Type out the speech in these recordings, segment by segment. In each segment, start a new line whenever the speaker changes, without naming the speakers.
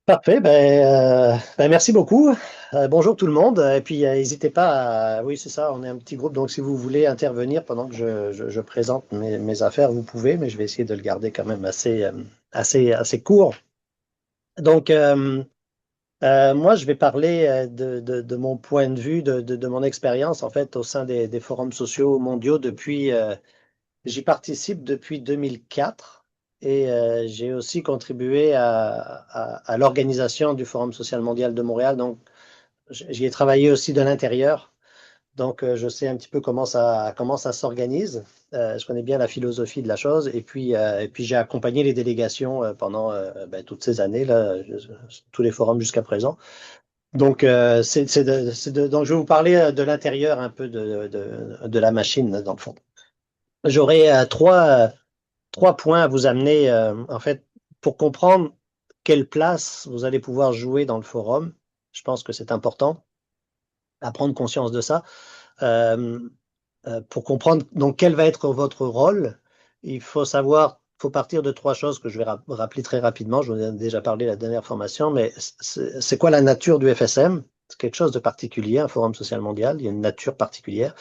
Parfait, merci beaucoup. Bonjour tout le monde. Et puis, n'hésitez pas Oui, c'est ça, on est un petit groupe, donc si vous voulez intervenir pendant que je présente mes affaires, vous pouvez, mais je vais essayer de le garder quand même assez court. Donc, moi, je vais parler de mon point de vue, de mon expérience, en fait, au sein des forums sociaux mondiaux j'y participe depuis 2004 et j'ai aussi contribué à l'organisation du Forum social mondial de Montréal. Donc, j'y ai travaillé aussi de l'intérieur. Donc, je sais un petit peu comment ça s'organise. Je connais bien la philosophie de la chose. Et puis j'ai accompagné les délégations pendant toutes ces années, là, tous les forums jusqu'à présent. Donc, donc, je vais vous parler de l'intérieur un peu de la machine, dans le fond. J'aurai trois points à vous amener, en fait, pour comprendre quelle place vous allez pouvoir jouer dans le forum. Je pense que c'est important à prendre conscience de ça. Euh, pour comprendre donc quel va être votre rôle, il faut partir de trois choses que je vais rappeler très rapidement. Je vous en ai déjà parlé la dernière formation, mais c'est quoi la nature du FSM? C'est quelque chose de particulier, un forum social mondial, il y a une nature particulière.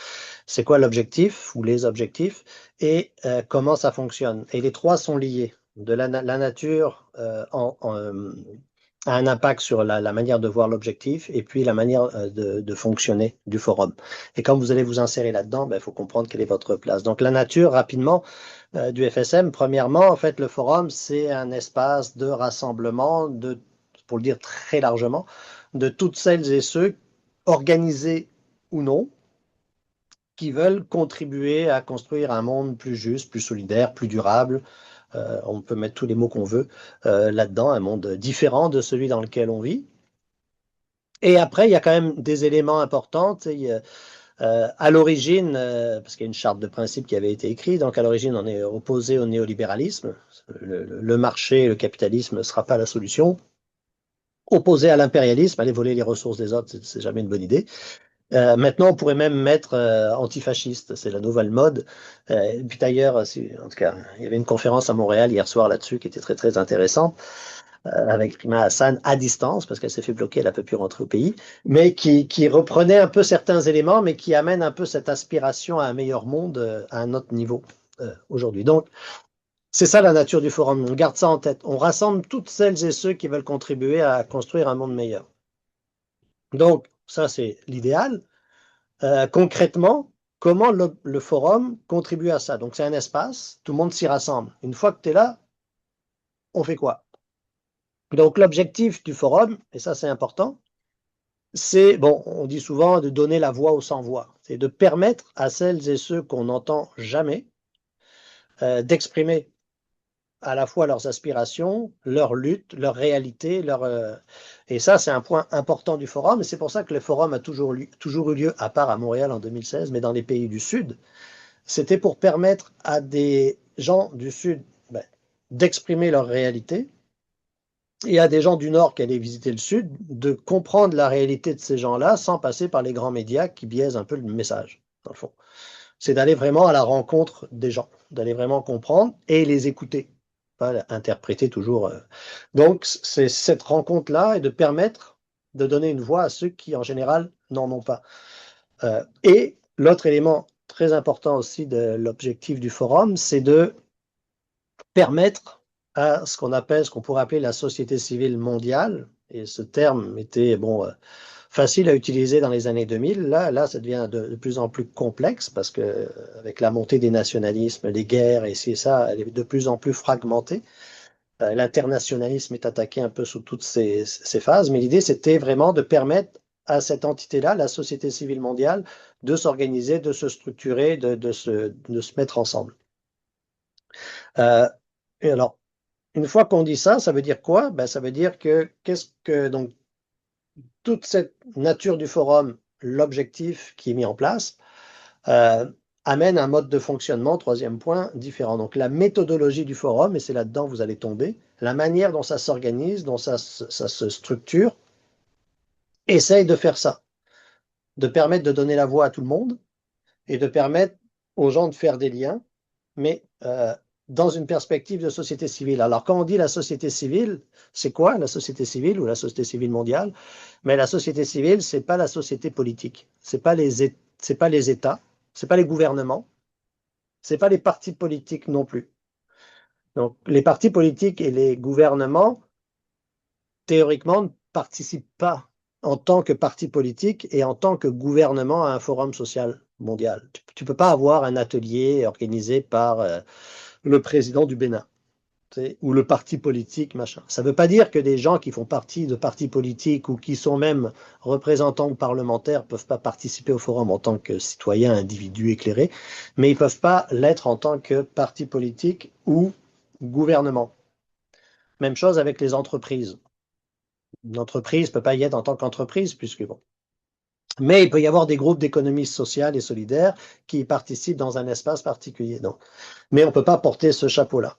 C'est quoi l'objectif ou les objectifs et comment ça fonctionne. Et les trois sont liés. La nature a un impact sur la manière de voir l'objectif et puis la manière de fonctionner du forum. Et quand vous allez vous insérer là-dedans, il faut comprendre quelle est votre place. Donc la nature, rapidement, du FSM, premièrement, en fait, le forum, c'est un espace de rassemblement, pour le dire très largement, de toutes celles et ceux, organisés ou non, qui veulent contribuer à construire un monde plus juste, plus solidaire, plus durable. On peut mettre tous les mots qu'on veut là-dedans, un monde différent de celui dans lequel on vit. Et après, il y a quand même des éléments importants. Tu sais, à l'origine, parce qu'il y a une charte de principe qui avait été écrite, donc à l'origine, on est opposé au néolibéralisme. Le marché, le capitalisme ne sera pas la solution. Opposé à l'impérialisme, aller voler les ressources des autres, c'est jamais une bonne idée. Maintenant, on pourrait même mettre antifasciste, c'est la nouvelle mode. Et puis d'ailleurs, en tout cas, il y avait une conférence à Montréal hier soir là-dessus qui était très très intéressante, avec Rima Hassan à distance, parce qu'elle s'est fait bloquer, elle n'a pas pu rentrer au pays, mais qui reprenait un peu certains éléments, mais qui amène un peu cette aspiration à un meilleur monde à un autre niveau aujourd'hui. Donc, c'est ça la nature du forum, on garde ça en tête. On rassemble toutes celles et ceux qui veulent contribuer à construire un monde meilleur. Donc, ça, c'est l'idéal. Concrètement, comment le forum contribue à ça? Donc, c'est un espace, tout le monde s'y rassemble. Une fois que tu es là, on fait quoi? Donc, l'objectif du forum, et ça c'est important, c'est, bon, on dit souvent de donner la voix aux sans-voix. C'est de permettre à celles et ceux qu'on n'entend jamais d'exprimer à la fois leurs aspirations, leurs luttes, leurs réalités, et ça, c'est un point important du forum, et c'est pour ça que le forum a toujours eu lieu, à part à Montréal en 2016, mais dans les pays du Sud. C'était pour permettre à des gens du Sud d'exprimer leur réalité et à des gens du Nord qui allaient visiter le Sud de comprendre la réalité de ces gens-là sans passer par les grands médias qui biaisent un peu le message, dans le fond. C'est d'aller vraiment à la rencontre des gens, d'aller vraiment comprendre et les écouter, pas interpréter toujours. Donc, c'est cette rencontre-là et de permettre de donner une voix à ceux qui, en général, n'en ont pas. Et l'autre élément très important aussi de l'objectif du forum, c'est de permettre à ce qu'on pourrait appeler la société civile mondiale, et ce terme était facile à utiliser dans les années 2000, là ça devient de plus en plus complexe parce que avec la montée des nationalismes, les guerres, et c'est ça, elle est de plus en plus fragmentée. L'internationalisme est attaqué un peu sous toutes ces phases, mais l'idée c'était vraiment de permettre à cette entité-là, la société civile mondiale, de s'organiser, de se structurer, de se mettre ensemble. Euh, et alors, une fois qu'on dit ça, ça veut dire quoi? Ça veut dire que donc toute cette nature du forum, l'objectif qui est mis en place, euh, amène un mode de fonctionnement, troisième point, différent. Donc la méthodologie du forum, et c'est là-dedans que vous allez tomber, la manière dont ça s'organise, dont ça se structure, essaye de faire ça, de permettre de donner la voix à tout le monde et de permettre aux gens de faire des liens, mais dans une perspective de société civile. Alors, quand on dit la société civile, c'est quoi la société civile ou la société civile mondiale? Mais la société civile, c'est pas la société politique, c'est pas les États, c'est pas les gouvernements, c'est pas les partis politiques non plus. Donc, les partis politiques et les gouvernements, théoriquement, ne participent pas en tant que parti politique et en tant que gouvernement à un forum social mondial. Tu peux pas avoir un atelier organisé par le président du Bénin ou le parti politique, machin. Ça ne veut pas dire que des gens qui font partie de partis politiques ou qui sont même représentants ou parlementaires ne peuvent pas participer au forum en tant que citoyens, individus éclairés, mais ils ne peuvent pas l'être en tant que parti politique ou gouvernement. Même chose avec les entreprises. Une entreprise ne peut pas y être en tant qu'entreprise, puisque bon. Mais il peut y avoir des groupes d'économie sociale et solidaire qui y participent dans un espace particulier. Donc. Mais on ne peut pas porter ce chapeau-là.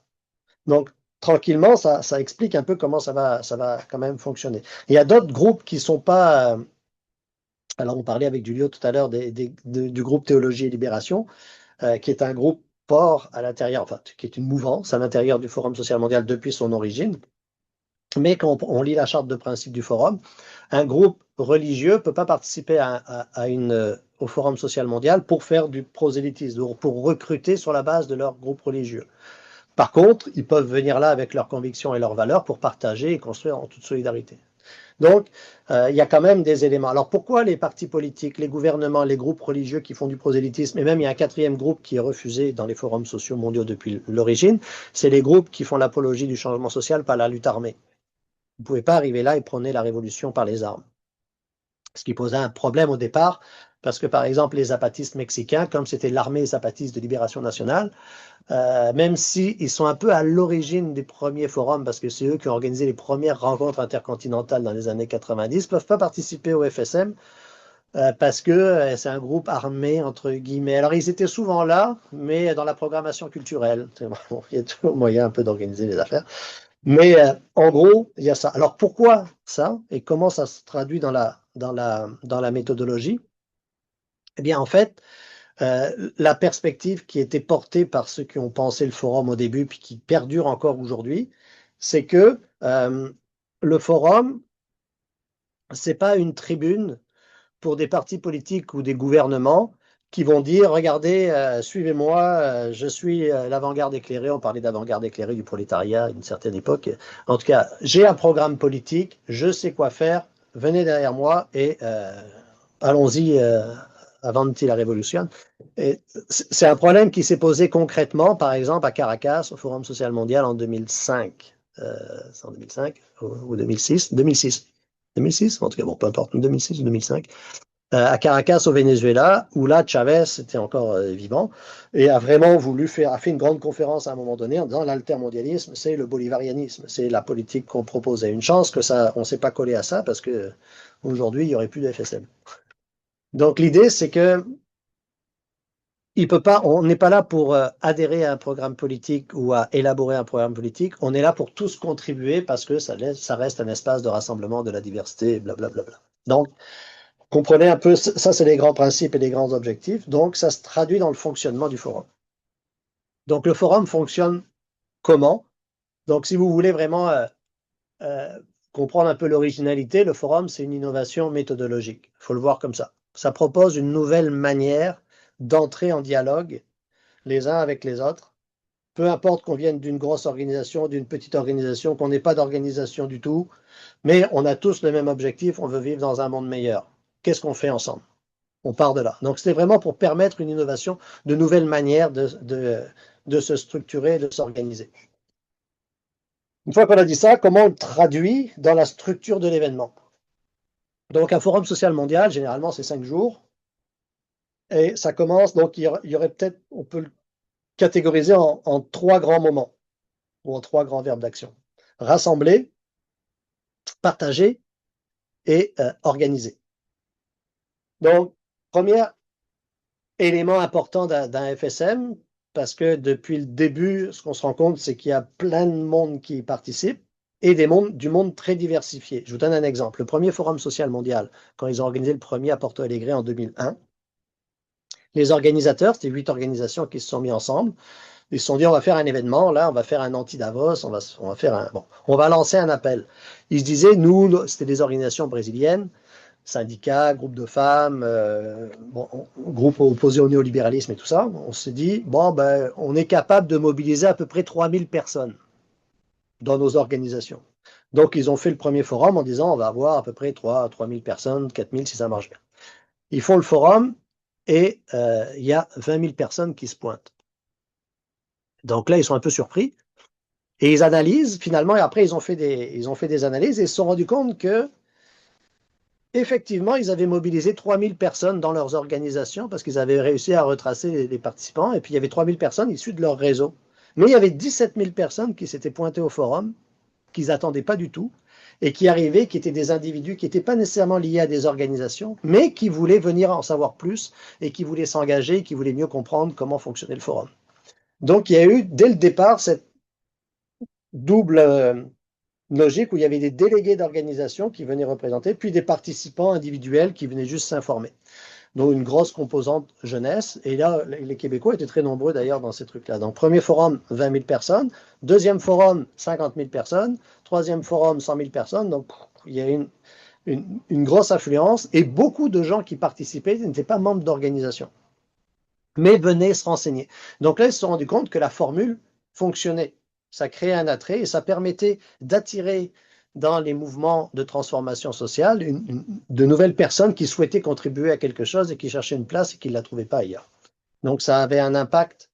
Donc, tranquillement, ça explique un peu comment ça va quand même fonctionner. Il y a d'autres groupes qui ne sont pas. Alors, on parlait avec Julio tout à l'heure du groupe Théologie et Libération, qui est un groupe fort à l'intérieur, enfin, qui est une mouvance à l'intérieur du Forum social mondial depuis son origine. Mais quand on lit la charte de principe du Forum, un groupe religieux ne peut pas participer au Forum social mondial pour faire du prosélytisme, pour recruter sur la base de leur groupe religieux. Par contre, ils peuvent venir là avec leurs convictions et leurs valeurs pour partager et construire en toute solidarité. Donc, il y a quand même des éléments. Alors, pourquoi les partis politiques, les gouvernements, les groupes religieux qui font du prosélytisme, et même il y a un quatrième groupe qui est refusé dans les forums sociaux mondiaux depuis l'origine, c'est les groupes qui font l'apologie du changement social par la lutte armée. Vous ne pouvez pas arriver là et prôner la révolution par les armes. Ce qui posait un problème au départ, parce que par exemple, les zapatistes mexicains, comme c'était l'armée zapatiste de libération nationale, même s'ils sont un peu à l'origine des premiers forums, parce que c'est eux qui ont organisé les premières rencontres intercontinentales dans les années 90, ne peuvent pas participer au FSM parce que c'est un groupe armé, entre guillemets. Alors, ils étaient souvent là, mais dans la programmation culturelle. Bon, il y a toujours moyen un peu d'organiser les affaires. Mais en gros, il y a ça. Alors, pourquoi ça et comment ça se traduit dans la méthodologie? Eh bien, en fait, la perspective qui était portée par ceux qui ont pensé le forum au début, puis qui perdure encore aujourd'hui, c'est que le forum, c'est pas une tribune pour des partis politiques ou des gouvernements qui vont dire, regardez, suivez-moi, je suis l'avant-garde éclairée, on parlait d'avant-garde éclairée du prolétariat à une certaine époque. En tout cas, j'ai un programme politique, je sais quoi faire, venez derrière moi et allons-y, avanti la révolution. C'est un problème qui s'est posé concrètement, par exemple, à Caracas, au Forum social mondial en 2005. C'est en 2005 ou 2006? 2006. 2006, en tout cas, bon, peu importe, 2006 ou 2005. À Caracas, au Venezuela, où là, Chavez était encore vivant et a vraiment a fait une grande conférence à un moment donné en disant l'altermondialisme, c'est le bolivarianisme, c'est la politique qu'on proposait. Une chance que ça, on ne s'est pas collé à ça parce que aujourd'hui, il n'y aurait plus de FSM. Donc l'idée, c'est que on n'est pas là pour adhérer à un programme politique ou à élaborer un programme politique. On est là pour tous contribuer parce que ça reste un espace de rassemblement de la diversité, blablabla. Donc, comprenez un peu, ça c'est les grands principes et les grands objectifs. Donc, ça se traduit dans le fonctionnement du forum. Donc, le forum fonctionne comment? Donc, si vous voulez vraiment comprendre un peu l'originalité, le forum, c'est une innovation méthodologique. Il faut le voir comme ça. Ça propose une nouvelle manière d'entrer en dialogue les uns avec les autres. Peu importe qu'on vienne d'une grosse organisation, d'une petite organisation, qu'on n'ait pas d'organisation du tout, mais on a tous le même objectif, on veut vivre dans un monde meilleur. Qu'est-ce qu'on fait ensemble? On part de là. Donc, c'est vraiment pour permettre une innovation, de nouvelles manières de se structurer, de s'organiser. Une fois qu'on a dit ça, comment on le traduit dans la structure de l'événement? Donc, un forum social mondial, généralement, c'est 5 jours. Et ça commence, donc il y aurait peut-être, on peut le catégoriser en 3 grands moments, ou en 3 grands verbes d'action. Rassembler, partager et organiser. Donc, premier élément important d'un FSM, parce que depuis le début, ce qu'on se rend compte, c'est qu'il y a plein de monde qui y participe et du monde très diversifié. Je vous donne un exemple. Le premier Forum social mondial, quand ils ont organisé le premier à Porto Alegre en 2001, les organisateurs, c'était 8 organisations qui se sont mis ensemble, Ils se sont dit, on va faire un événement, là, on va faire un anti-Davos, on va faire bon, on va lancer un appel. Ils se disaient, nous, c'était des organisations brésiliennes, syndicats, groupes de femmes, bon, groupes opposés au néolibéralisme et tout ça. On s'est dit, bon, ben, on est capable de mobiliser à peu près 3000 personnes dans nos organisations. Donc, ils ont fait le premier forum en disant, on va avoir à peu près 3000 personnes, 4000 si ça marche bien. Ils font le forum et il y a 20 000 personnes qui se pointent. Donc là, ils sont un peu surpris et ils analysent finalement, et après, ils ont fait des analyses et ils se sont rendus compte que effectivement, ils avaient mobilisé 3000 personnes dans leurs organisations parce qu'ils avaient réussi à retracer les participants et puis il y avait 3000 personnes issues de leur réseau. Mais il y avait 17 000 personnes qui s'étaient pointées au forum, qu'ils n'attendaient pas du tout et qui arrivaient, qui étaient des individus qui n'étaient pas nécessairement liés à des organisations, mais qui voulaient venir en savoir plus et qui voulaient s'engager, qui voulaient mieux comprendre comment fonctionnait le forum. Donc il y a eu dès le départ cette double logique où il y avait des délégués d'organisation qui venaient représenter, puis des participants individuels qui venaient juste s'informer. Donc une grosse composante jeunesse. Et là, les Québécois étaient très nombreux d'ailleurs dans ces trucs-là. Donc premier forum, 20 000 personnes. Deuxième forum, 50 000 personnes. Troisième forum, 100 000 personnes. Donc il y a une grosse affluence et beaucoup de gens qui participaient n'étaient pas membres d'organisation, mais venaient se renseigner. Donc là, ils se sont rendus compte que la formule fonctionnait. Ça créait un attrait et ça permettait d'attirer dans les mouvements de transformation sociale de nouvelles personnes qui souhaitaient contribuer à quelque chose et qui cherchaient une place et qui ne la trouvaient pas ailleurs. Donc ça avait un impact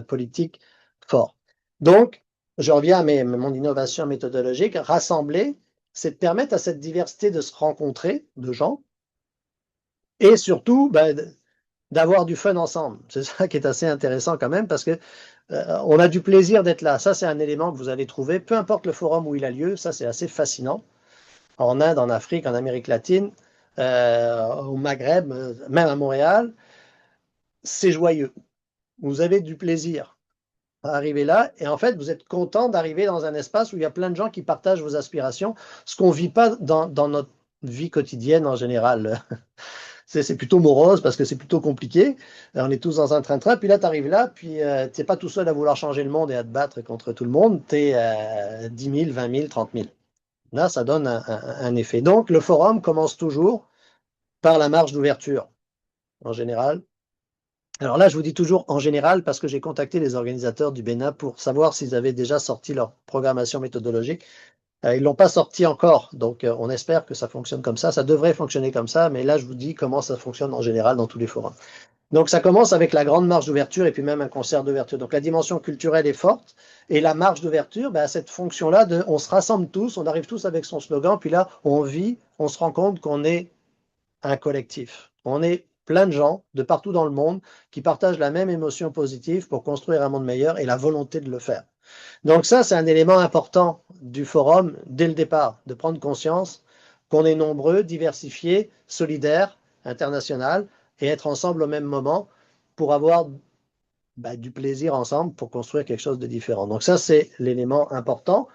politique fort. Donc, je reviens à mon innovation méthodologique. Rassembler, c'est de permettre à cette diversité de se rencontrer, de gens, et surtout ben, d'avoir du fun ensemble. C'est ça qui est assez intéressant quand même parce que on a du plaisir d'être là. Ça, c'est un élément que vous allez trouver, peu importe le forum où il a lieu. Ça, c'est assez fascinant. En Inde, en Afrique, en Amérique latine, au Maghreb, même à Montréal, c'est joyeux. Vous avez du plaisir à arriver là et en fait, vous êtes content d'arriver dans un espace où il y a plein de gens qui partagent vos aspirations, ce qu'on ne vit pas dans notre vie quotidienne en général. C'est plutôt morose parce que c'est plutôt compliqué. On est tous dans un train-train. Puis là, tu arrives là, puis tu n'es pas tout seul à vouloir changer le monde et à te battre contre tout le monde. Tu es 10 000, 20 000, 30 000. Là, ça donne un effet. Donc, le forum commence toujours par la marche d'ouverture, en général. Alors là, je vous dis toujours en général parce que j'ai contacté les organisateurs du BENA pour savoir s'ils avaient déjà sorti leur programmation méthodologique. Ils ne l'ont pas sorti encore, donc on espère que ça fonctionne comme ça. Ça devrait fonctionner comme ça, mais là, je vous dis comment ça fonctionne en général dans tous les forums. Donc ça commence avec la grande marche d'ouverture et puis même un concert d'ouverture. Donc la dimension culturelle est forte et la marche d'ouverture, ben, cette fonction-là de on se rassemble tous, on arrive tous avec son slogan, puis là on vit, on se rend compte qu'on est un collectif. On est plein de gens de partout dans le monde qui partagent la même émotion positive pour construire un monde meilleur et la volonté de le faire. Donc ça, c'est un élément important du forum dès le départ, de prendre conscience qu'on est nombreux, diversifiés, solidaires, international, et être ensemble au même moment pour avoir du plaisir ensemble pour construire quelque chose de différent. Donc ça, c'est l'élément important.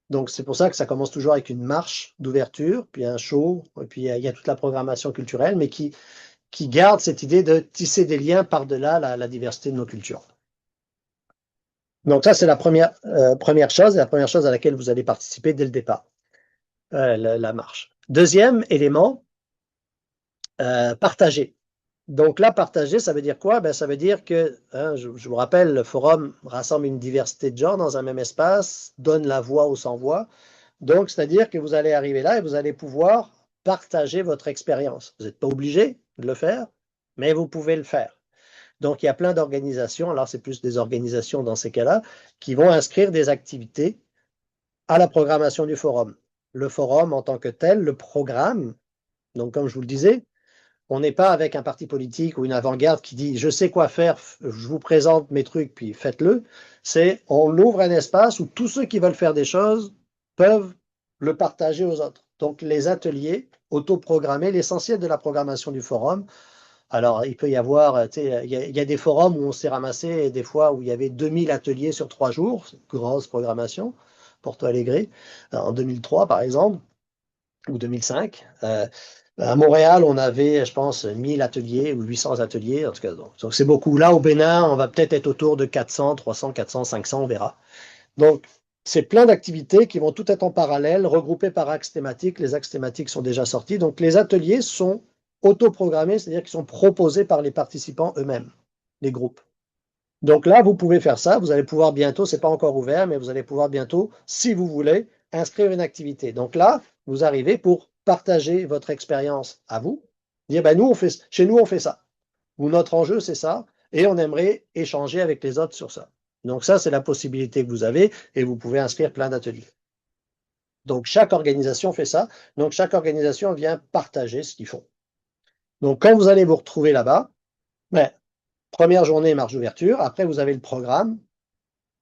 Donc c'est pour ça que ça commence toujours avec une marche d'ouverture, puis un show, et puis il y a toute la programmation culturelle, mais qui garde cette idée de tisser des liens par-delà la diversité de nos cultures. Donc ça, c'est la première chose, et la première chose à laquelle vous allez participer dès le départ, la marche. Deuxième élément, partager. Donc là, partager, ça veut dire quoi? Ben, ça veut dire que, hein, je vous rappelle, le forum rassemble une diversité de gens dans un même espace, donne la voix aux sans-voix. Donc, c'est-à-dire que vous allez arriver là et vous allez pouvoir partager votre expérience. Vous n'êtes pas obligé de le faire, mais vous pouvez le faire. Donc, il y a plein d'organisations, alors c'est plus des organisations dans ces cas-là, qui vont inscrire des activités à la programmation du forum. Le forum en tant que tel, le programme, donc comme je vous le disais, on n'est pas avec un parti politique ou une avant-garde qui dit je sais quoi faire, je vous présente mes trucs, puis faites-le. C'est on ouvre un espace où tous ceux qui veulent faire des choses peuvent le partager aux autres. Donc les ateliers autoprogrammés, l'essentiel de la programmation du forum. Alors il peut y avoir, il y a des forums où on s'est ramassé des fois où il y avait 2000 ateliers sur 3 jours, grosse programmation, Porto Alegre, en 2003 par exemple. ou 2005. À Montréal, on avait, je pense, 1000 ateliers ou 800 ateliers. En tout cas, donc c'est beaucoup. Là, au Bénin, on va peut-être être autour de 400, 300, 400, 500, on verra. Donc, c'est plein d'activités qui vont tout être en parallèle, regroupées par axes thématiques. Les axes thématiques sont déjà sortis. Donc, les ateliers sont autoprogrammés, c'est-à-dire qu'ils sont proposés par les participants eux-mêmes, les groupes. Donc là, vous pouvez faire ça. Vous allez pouvoir bientôt, c'est pas encore ouvert, mais vous allez pouvoir bientôt, si vous voulez, inscrire une activité. Donc là, vous arrivez pour partager votre expérience à vous, dire, ben nous, chez nous, on fait ça. Ou notre enjeu, c'est ça, et on aimerait échanger avec les autres sur ça. Donc ça, c'est la possibilité que vous avez, et vous pouvez inscrire plein d'ateliers. Donc chaque organisation fait ça. Donc chaque organisation vient partager ce qu'ils font. Donc quand vous allez vous retrouver là-bas, ben, première journée, marche d'ouverture. Après, vous avez le programme.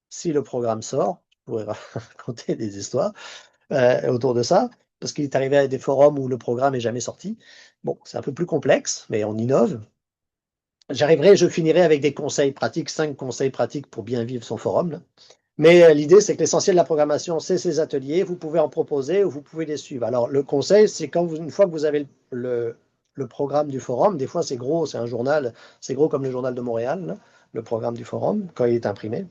Si le programme sort, je pourrais raconter des histoires autour de ça, parce qu'il est arrivé à des forums où le programme n'est jamais sorti. Bon, c'est un peu plus complexe, mais on innove. Je finirai avec des conseils pratiques, 5 conseils pratiques pour bien vivre son forum, là. Mais l'idée, c'est que l'essentiel de la programmation, c'est ces ateliers. Vous pouvez en proposer ou vous pouvez les suivre. Alors, le conseil, c'est une fois que vous avez le programme du forum, des fois c'est gros, c'est un journal, c'est gros comme le journal de Montréal, là, le programme du forum, quand il est imprimé.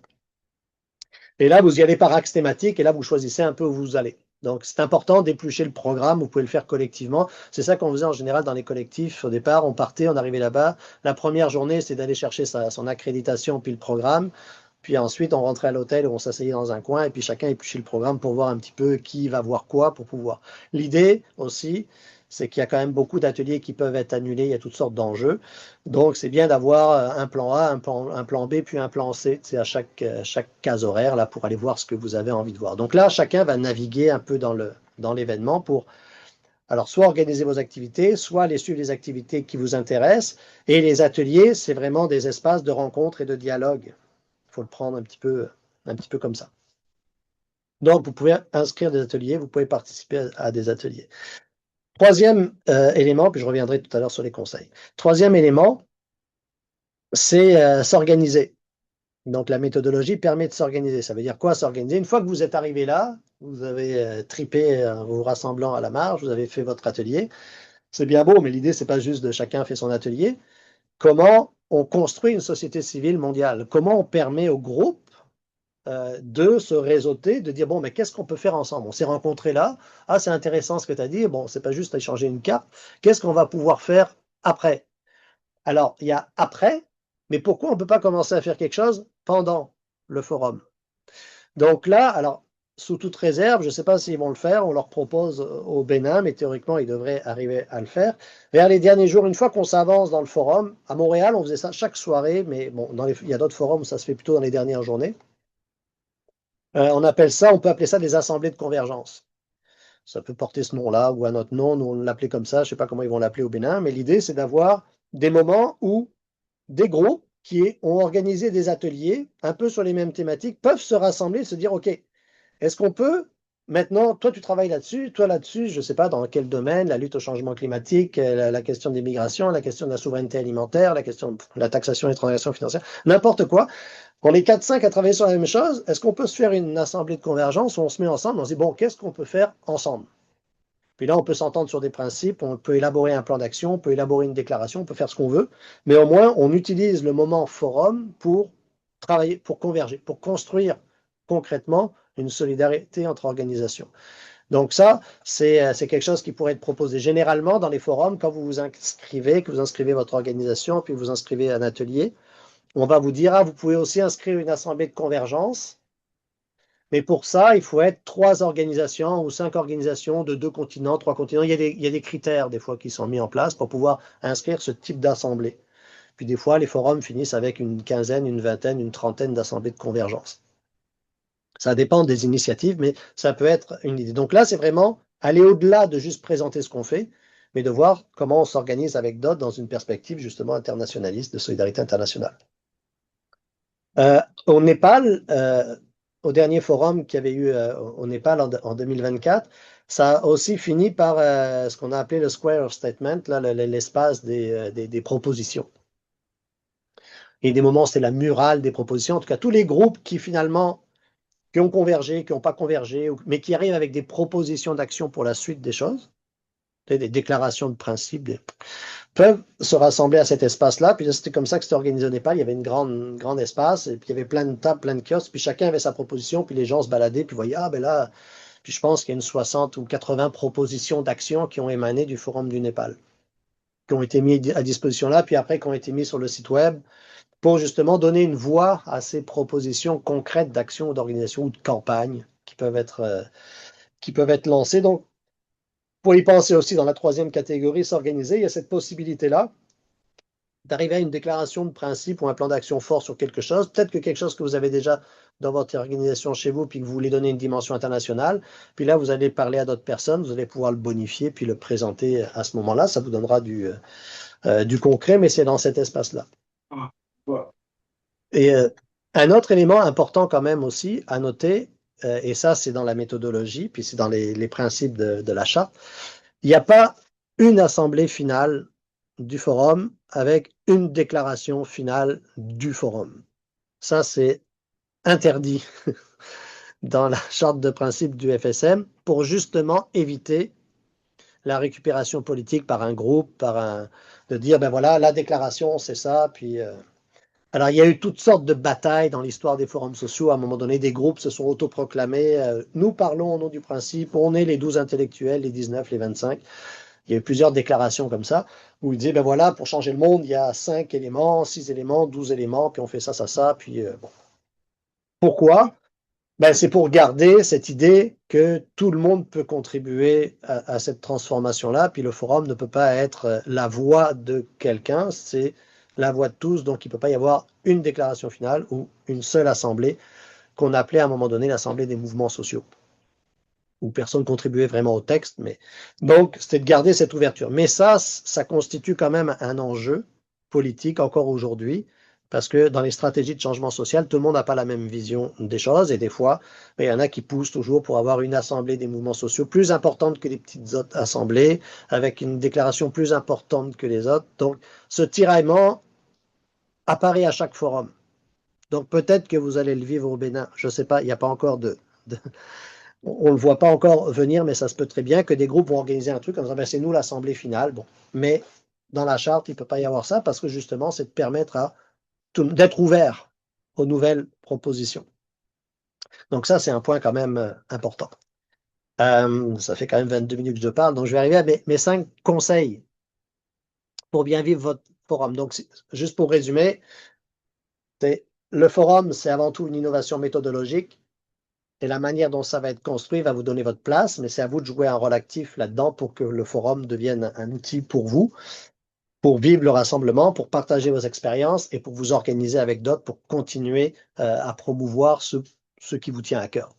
Et là, vous y allez par axe thématique et là, vous choisissez un peu où vous allez. Donc, c'est important d'éplucher le programme. Vous pouvez le faire collectivement. C'est ça qu'on faisait en général dans les collectifs. Au départ, on partait, on arrivait là-bas. La première journée, c'est d'aller chercher son accréditation puis le programme. Puis ensuite, on rentrait à l'hôtel où on s'asseyait dans un coin et puis chacun épluchait le programme pour voir un petit peu qui va voir quoi pour pouvoir. L'idée aussi, c'est qu'il y a quand même beaucoup d'ateliers qui peuvent être annulés. Il y a toutes sortes d'enjeux. Donc, c'est bien d'avoir un plan A, un plan B, puis un plan C, c'est à chaque case horaire là, pour aller voir ce que vous avez envie de voir. Donc là, chacun va naviguer un peu dans l'événement pour, alors, soit organiser vos activités, soit aller suivre les activités qui vous intéressent. Et les ateliers, c'est vraiment des espaces de rencontre et de dialogue. Il faut le prendre un petit peu comme ça. Donc, vous pouvez inscrire des ateliers, vous pouvez participer à des ateliers. Troisième élément, puis je reviendrai tout à l'heure sur les conseils. Troisième élément, c'est s'organiser. Donc, la méthodologie permet de s'organiser. Ça veut dire quoi s'organiser? Une fois que vous êtes arrivé là, vous avez tripé en vous rassemblant à la marge, vous avez fait votre atelier. C'est bien beau, mais l'idée, c'est pas juste de chacun fait son atelier. Comment on construit une société civile mondiale? Comment on permet au groupe de se réseauter, de dire, bon, mais qu'est-ce qu'on peut faire ensemble? On s'est rencontrés là. Ah, c'est intéressant ce que tu as dit. Bon, c'est pas juste échanger une carte. Qu'est-ce qu'on va pouvoir faire après? Alors, il y a après, mais pourquoi on ne peut pas commencer à faire quelque chose pendant le forum? Donc là, alors, sous toute réserve, je ne sais pas s'ils vont le faire, on leur propose au Bénin, mais théoriquement, ils devraient arriver à le faire. Vers les derniers jours, une fois qu'on s'avance dans le forum, à Montréal, on faisait ça chaque soirée, mais bon, il y a d'autres forums où ça se fait plutôt dans les dernières journées. On peut appeler ça des assemblées de convergence. Ça peut porter ce nom-là ou un autre nom, nous on l'appelait comme ça, je ne sais pas comment ils vont l'appeler au Bénin, mais l'idée c'est d'avoir des moments où des groupes qui ont organisé des ateliers un peu sur les mêmes thématiques peuvent se rassembler et se dire, OK, est-ce qu'on peut, maintenant, toi tu travailles là-dessus, toi là-dessus, je ne sais pas dans quel domaine, la lutte au changement climatique, la question des migrations, la question de la souveraineté alimentaire, la question de la taxation et transactions financières, n'importe quoi. On est 4-5 à travailler sur la même chose. Est-ce qu'on peut se faire une assemblée de convergence où on se met ensemble, on se dit, bon, qu'est-ce qu'on peut faire ensemble? Puis là, on peut s'entendre sur des principes, on peut élaborer un plan d'action, on peut élaborer une déclaration, on peut faire ce qu'on veut, mais au moins, on utilise le moment forum pour travailler, pour converger, pour construire concrètement une solidarité entre organisations. Donc ça, c'est quelque chose qui pourrait être proposé généralement dans les forums quand vous vous inscrivez, que vous inscrivez votre organisation, puis vous inscrivez un atelier. On va vous dire, ah, vous pouvez aussi inscrire une assemblée de convergence, mais pour ça, il faut être 3 organisations ou 5 organisations de 2 continents, 3 continents. Il y a des critères des fois qui sont mis en place pour pouvoir inscrire ce type d'assemblée. Puis des fois, les forums finissent avec une quinzaine, une vingtaine, une trentaine d'assemblées de convergence. Ça dépend des initiatives, mais ça peut être une idée. Donc là, c'est vraiment aller au-delà de juste présenter ce qu'on fait, mais de voir comment on s'organise avec d'autres dans une perspective justement internationaliste, de solidarité internationale. Au Népal, au dernier forum qu'il y avait eu au Népal en 2024, ça a aussi fini par ce qu'on a appelé le Square of Statement, là, l'espace des propositions. Et des moments, c'était la murale des propositions. En tout cas, tous les groupes qui finalement qui ont convergé, qui n'ont pas convergé, mais qui arrivent avec des propositions d'action pour la suite des choses. des déclarations de principe, peuvent se rassembler à cet espace-là. Puis c'était comme ça que c'était organisé au Népal. Il y avait une grande espace, et puis il y avait plein de tables, plein de kiosques, puis chacun avait sa proposition, puis les gens se baladaient, puis voyaient, ah ben là, puis je pense qu'il y a une 60 ou 80 propositions d'action qui ont émané du Forum du Népal, qui ont été mis à disposition là, puis après qui ont été mis sur le site web, pour justement donner une voix à ces propositions concrètes d'action ou d'organisation ou de campagne qui peuvent être lancées. Donc, pour y penser aussi dans la troisième catégorie, s'organiser, il y a cette possibilité-là d'arriver à une déclaration de principe ou un plan d'action fort sur quelque chose. Peut-être que quelque chose que vous avez déjà dans votre organisation chez vous, puis que vous voulez donner une dimension internationale. Puis là, vous allez parler à d'autres personnes, vous allez pouvoir le bonifier, puis le présenter à ce moment-là. Ça vous donnera du concret, mais c'est dans cet espace-là. Et un autre élément important quand même aussi à noter, et ça c'est dans la méthodologie, puis c'est dans les principes de la charte, il n'y a pas une assemblée finale du forum avec une déclaration finale du forum. Ça, c'est interdit dans la charte de principe du FSM pour justement éviter la récupération politique par un groupe, de dire, ben voilà, la déclaration, c'est ça, puis... Alors, il y a eu toutes sortes de batailles dans l'histoire des forums sociaux. À un moment donné, des groupes se sont autoproclamés. Nous parlons au nom du principe, on est les 12 intellectuels, les 19, les 25. Il y a eu plusieurs déclarations comme ça, où il disait, ben voilà, pour changer le monde, il y a 5 éléments, 6 éléments, 12 éléments, puis on fait ça, puis bon. Pourquoi? Ben, c'est pour garder cette idée que tout le monde peut contribuer à cette transformation-là, puis le forum ne peut pas être la voix de quelqu'un, c'est la voix de tous, donc il ne peut pas y avoir une déclaration finale ou une seule assemblée qu'on appelait à un moment donné l'assemblée des mouvements sociaux, où personne contribuait vraiment au texte, mais donc c'était de garder cette ouverture. Mais ça constitue quand même un enjeu politique encore aujourd'hui, parce que dans les stratégies de changement social, tout le monde n'a pas la même vision des choses, et des fois, il y en a qui poussent toujours pour avoir une assemblée des mouvements sociaux plus importante que les petites autres assemblées, avec une déclaration plus importante que les autres. Donc, ce tiraillement apparaît à chaque forum. Donc, peut-être que vous allez le vivre au Bénin. Je ne sais pas, il n'y a pas encore on ne le voit pas encore venir, mais ça se peut très bien que des groupes vont organiser un truc comme ça, ben c'est nous l'assemblée finale. Bon. Mais dans la charte, il ne peut pas y avoir ça parce que justement, c'est de permettre d'être ouvert aux nouvelles propositions. Donc ça, c'est un point quand même important. Ça fait quand même 22 minutes que je parle, donc je vais arriver à mes 5 conseils pour bien vivre votre forum. Donc, juste pour résumer, le forum, c'est avant tout une innovation méthodologique. Et la manière dont ça va être construit va vous donner votre place, mais c'est à vous de jouer un rôle actif là-dedans pour que le forum devienne un outil pour vous, pour vivre le rassemblement, pour partager vos expériences et pour vous organiser avec d'autres pour continuer à promouvoir ce qui vous tient à cœur.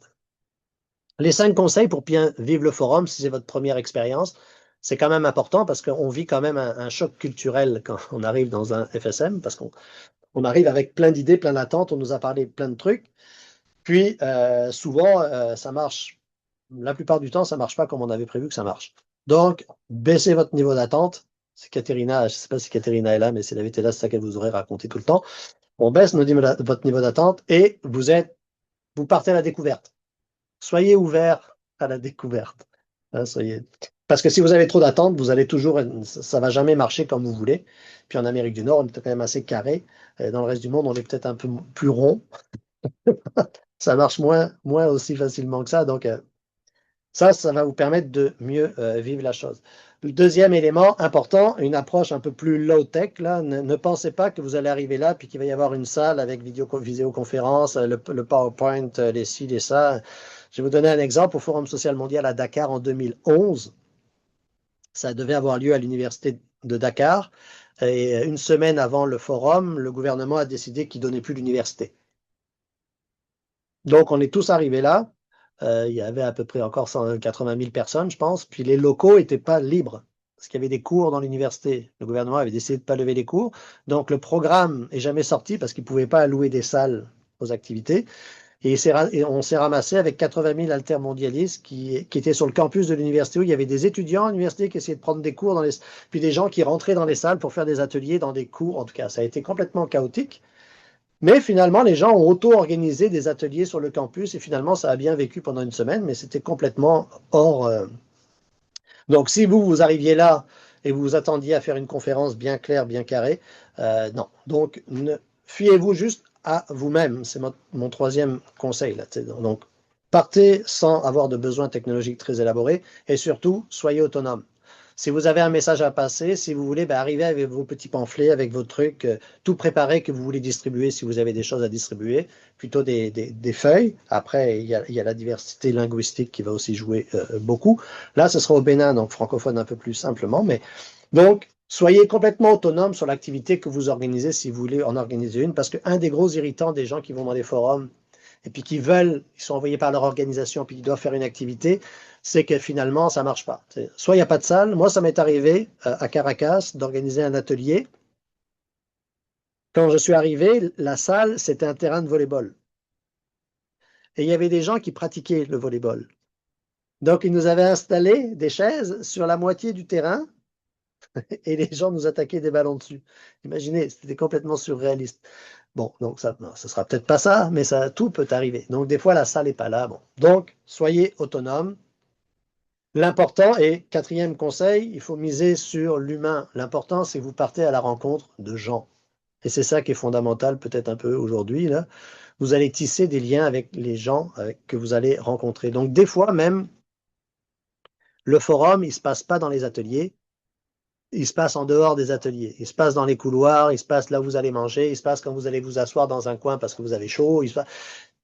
Les 5 conseils pour bien vivre le forum, si c'est votre première expérience, c'est quand même important parce qu'on vit quand même un choc culturel quand on arrive dans un FSM, parce qu'on arrive avec plein d'idées, plein d'attentes, on nous a parlé de plein de trucs. Puis, souvent, ça marche. La plupart du temps, ça ne marche pas comme on avait prévu que ça marche. Donc, baissez votre niveau d'attente. C'est Katerina, je ne sais pas si Katerina est là, mais si elle avait été là, c'est ça qu'elle vous aurait raconté tout le temps. On baisse votre niveau d'attente et vous partez à la découverte. Soyez ouvert à la découverte. Hein, Parce que si vous avez trop d'attente, vous allez toujours, ça ne va jamais marcher comme vous voulez. Puis en Amérique du Nord, on est quand même assez carré. Dans le reste du monde, on est peut-être un peu plus rond. Ça marche moins aussi facilement que ça. Donc, ça va vous permettre de mieux vivre la chose. Le deuxième élément important, une approche un peu plus low-tech, là, ne pensez pas que vous allez arriver là puis qu'il va y avoir une salle avec vidéoconférence, le PowerPoint, les ci, les ça. Je vais vous donner un exemple. Au Forum social mondial à Dakar en 2011, ça devait avoir lieu à l'université de Dakar. Et une semaine avant le forum, le gouvernement a décidé qu'il ne donnait plus l'université. Donc, on est tous arrivés là. Il y avait à peu près encore 180 000 personnes, je pense. Puis les locaux n'étaient pas libres parce qu'il y avait des cours dans l'université. Le gouvernement avait décidé de ne pas lever les cours. Donc, le programme n'est jamais sorti parce qu'il ne pouvait pas allouer des salles aux activités. Et on s'est ramassé avec 80 000 altermondialistes qui étaient sur le campus de l'université où il y avait des étudiants à l'université qui essayaient de prendre des cours, puis des gens qui rentraient dans les salles pour faire des ateliers dans des cours. En tout cas, ça a été complètement chaotique. Mais finalement, les gens ont auto-organisé des ateliers sur le campus et finalement, ça a bien vécu pendant une semaine, mais c'était complètement Donc, si vous arriviez là et vous vous attendiez à faire une conférence bien claire, bien carrée, non. Donc, fiez-vous juste à vous-même. C'est mon troisième conseil, là. Donc, partez sans avoir de besoins technologiques très élaborés et surtout, soyez autonome. Si vous avez un message à passer, si vous voulez, ben, arrivez avec vos petits pamphlets, avec vos trucs, tout préparé que vous voulez distribuer si vous avez des choses à distribuer, plutôt des feuilles. Après, il y a la diversité linguistique qui va aussi jouer beaucoup. Là, ce sera au Bénin, donc francophone un peu plus simplement. Mais donc, soyez complètement autonome sur l'activité que vous organisez si vous voulez en organiser une, parce qu'un des gros irritants des gens qui vont dans les forums et puis qui veulent, ils sont envoyés par leur organisation, puis ils doivent faire une activité, c'est que finalement, ça marche pas. Soit il n'y a pas de salle. Moi, ça m'est arrivé à Caracas d'organiser un atelier. Quand je suis arrivé, la salle, c'était un terrain de volleyball. Et il y avait des gens qui pratiquaient le volleyball. Donc, ils nous avaient installé des chaises sur la moitié du terrain et les gens nous attaquaient des ballons dessus. Imaginez, c'était complètement surréaliste. Bon, donc ça, non, ce sera peut-être pas ça, mais ça, tout peut arriver. Donc, des fois, la salle n'est pas là. Bon. Donc, soyez autonome. L'important, et quatrième conseil, il faut miser sur l'humain. L'important, c'est que vous partez à la rencontre de gens. Et c'est ça qui est fondamental, peut-être un peu aujourd'hui, là. Vous allez tisser des liens avec les gens que vous allez rencontrer. Donc, des fois, même, le forum, il ne se passe pas dans les ateliers, il se passe en dehors des ateliers. Il se passe dans les couloirs, il se passe là où vous allez manger, il se passe quand vous allez vous asseoir dans un coin parce que vous avez chaud.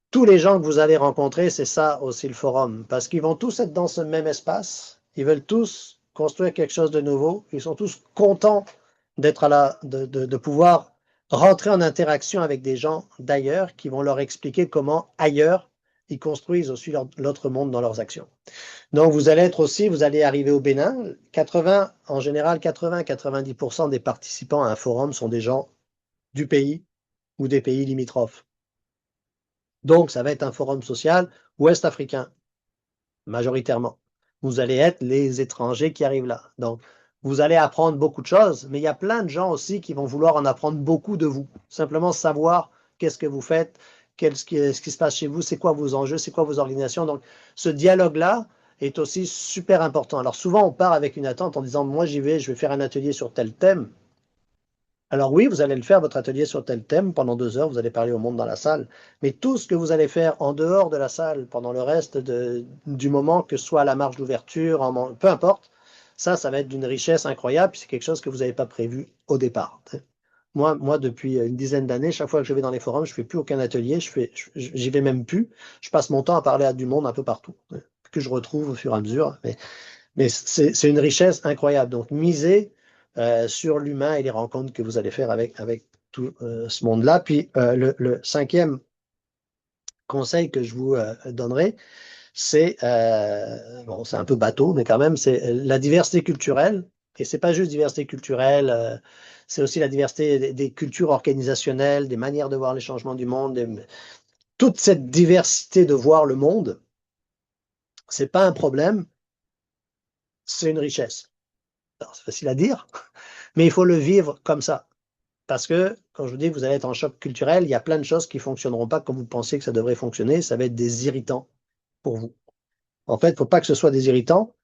Tous les gens que vous allez rencontrer, c'est ça aussi le forum, parce qu'ils vont tous être dans ce même espace, ils veulent tous construire quelque chose de nouveau, ils sont tous contents d'être de pouvoir rentrer en interaction avec des gens d'ailleurs qui vont leur expliquer comment ailleurs ils construisent aussi l'autre monde dans leurs actions. Donc vous allez être aussi, vous allez arriver au Bénin, 80, en général 80-90% des participants à un forum sont des gens du pays ou des pays limitrophes. Donc, ça va être un forum social ouest-africain, majoritairement. Vous allez être les étrangers qui arrivent là. Donc, vous allez apprendre beaucoup de choses, mais il y a plein de gens aussi qui vont vouloir en apprendre beaucoup de vous. Simplement savoir qu'est-ce que vous faites, ce qui se passe chez vous, c'est quoi vos enjeux, c'est quoi vos organisations. Donc, ce dialogue-là est aussi super important. Alors, souvent, on part avec une attente en disant, moi, j'y vais, je vais faire un atelier sur tel thème. Alors oui, vous allez le faire, votre atelier sur tel thème, pendant 2 heures, vous allez parler au monde dans la salle. Mais tout ce que vous allez faire en dehors de la salle, pendant le reste du moment, que ce soit à la marge d'ouverture, peu importe, ça va être d'une richesse incroyable, puis c'est quelque chose que vous n'avez pas prévu au départ. Moi, depuis une dizaine d'années, chaque fois que je vais dans les forums, je fais plus aucun atelier, j'y vais même plus. Je passe mon temps à parler à du monde un peu partout, que je retrouve au fur et à mesure. Mais c'est une richesse incroyable. Donc, misez sur l'humain et les rencontres que vous allez faire avec tout ce monde-là. Puis, le cinquième conseil que je vous donnerai, c'est, bon, c'est un peu bateau, mais quand même, c'est la diversité culturelle. Et c'est pas juste diversité culturelle, c'est aussi la diversité des cultures organisationnelles, des manières de voir les changements du monde. Toute cette diversité de voir le monde, c'est pas un problème, c'est une richesse. Alors, c'est facile à dire, mais il faut le vivre comme ça. Parce que, quand je vous dis que vous allez être en choc culturel, il y a plein de choses qui ne fonctionneront pas comme vous pensiez que ça devrait fonctionner. Ça va être des irritants pour vous. En fait, il ne faut pas que ce soit des irritants.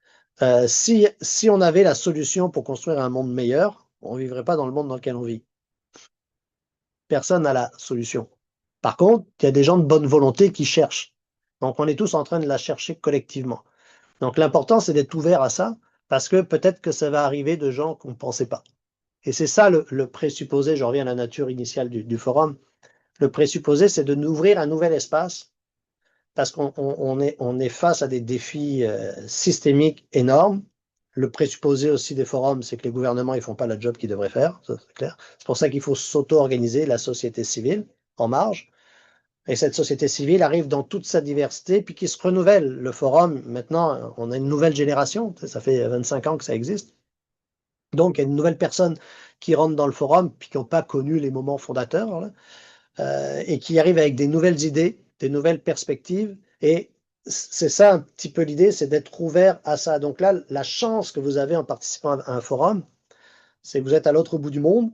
Si on avait la solution pour construire un monde meilleur, on ne vivrait pas dans le monde dans lequel on vit. Personne n'a la solution. Par contre, il y a des gens de bonne volonté qui cherchent. Donc, on est tous en train de la chercher collectivement. Donc, l'important, c'est d'être ouvert à ça, parce que peut-être que ça va arriver de gens qu'on ne pensait pas. Et c'est ça le présupposé, je reviens à la nature initiale du forum. Le présupposé, c'est de nous ouvrir un nouvel espace parce qu'on est face à des défis systémiques énormes. Le présupposé aussi des forums, c'est que les gouvernements ne font pas le job qu'ils devraient faire, ça, c'est clair. C'est pour ça qu'il faut s'auto-organiser, la société civile, en marge. Et cette société civile arrive dans toute sa diversité, puis qui se renouvelle. Le forum, maintenant, on a une nouvelle génération, ça fait 25 ans que ça existe. Donc, il y a une nouvelle personne qui rentre dans le forum, puis qui n'ont pas connu les moments fondateurs, là, et qui arrivent avec des nouvelles idées, des nouvelles perspectives. Et c'est ça un petit peu l'idée, c'est d'être ouvert à ça. Donc là, la chance que vous avez en participant à un forum, c'est que vous êtes à l'autre bout du monde,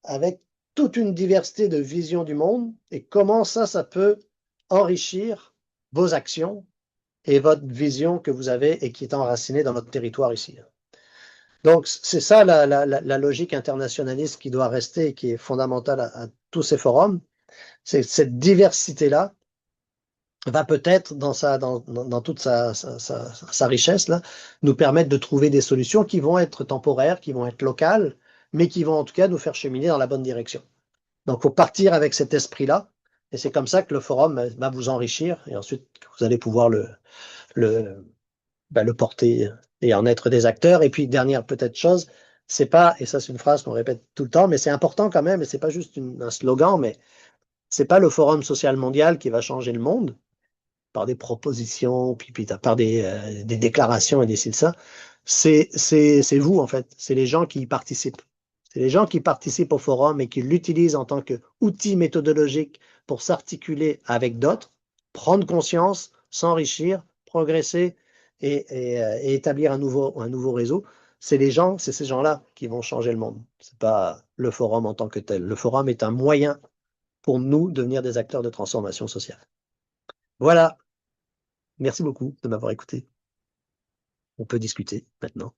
avec toute une diversité de visions du monde, et comment ça peut enrichir vos actions et votre vision que vous avez et qui est enracinée dans notre territoire ici. Donc, c'est ça la logique internationaliste qui doit rester et qui est fondamentale à tous ces forums. C'est cette diversité-là va peut-être, dans toute sa richesse, là, nous permettre de trouver des solutions qui vont être temporaires, qui vont être locales, mais qui vont en tout cas nous faire cheminer dans la bonne direction. Donc, il faut partir avec cet esprit-là, et c'est comme ça que le forum va vous enrichir, et ensuite, vous allez pouvoir le, le porter et en être des acteurs. Et puis, dernière peut-être chose, c'est pas, et ça c'est une phrase qu'on répète tout le temps, mais c'est important quand même, et c'est pas juste un slogan, mais c'est pas le Forum social mondial qui va changer le monde par des propositions, puis par des déclarations et des ci, ça. C'est vous, en fait. C'est les gens qui y participent. C'est les gens qui participent au forum et qui l'utilisent en tant qu'outil méthodologique pour s'articuler avec d'autres, prendre conscience, s'enrichir, progresser et établir un nouveau réseau. C'est les gens, c'est ces gens-là qui vont changer le monde. C'est pas le forum en tant que tel. Le forum est un moyen pour nous de devenir des acteurs de transformation sociale. Voilà. Merci beaucoup de m'avoir écouté. On peut discuter maintenant.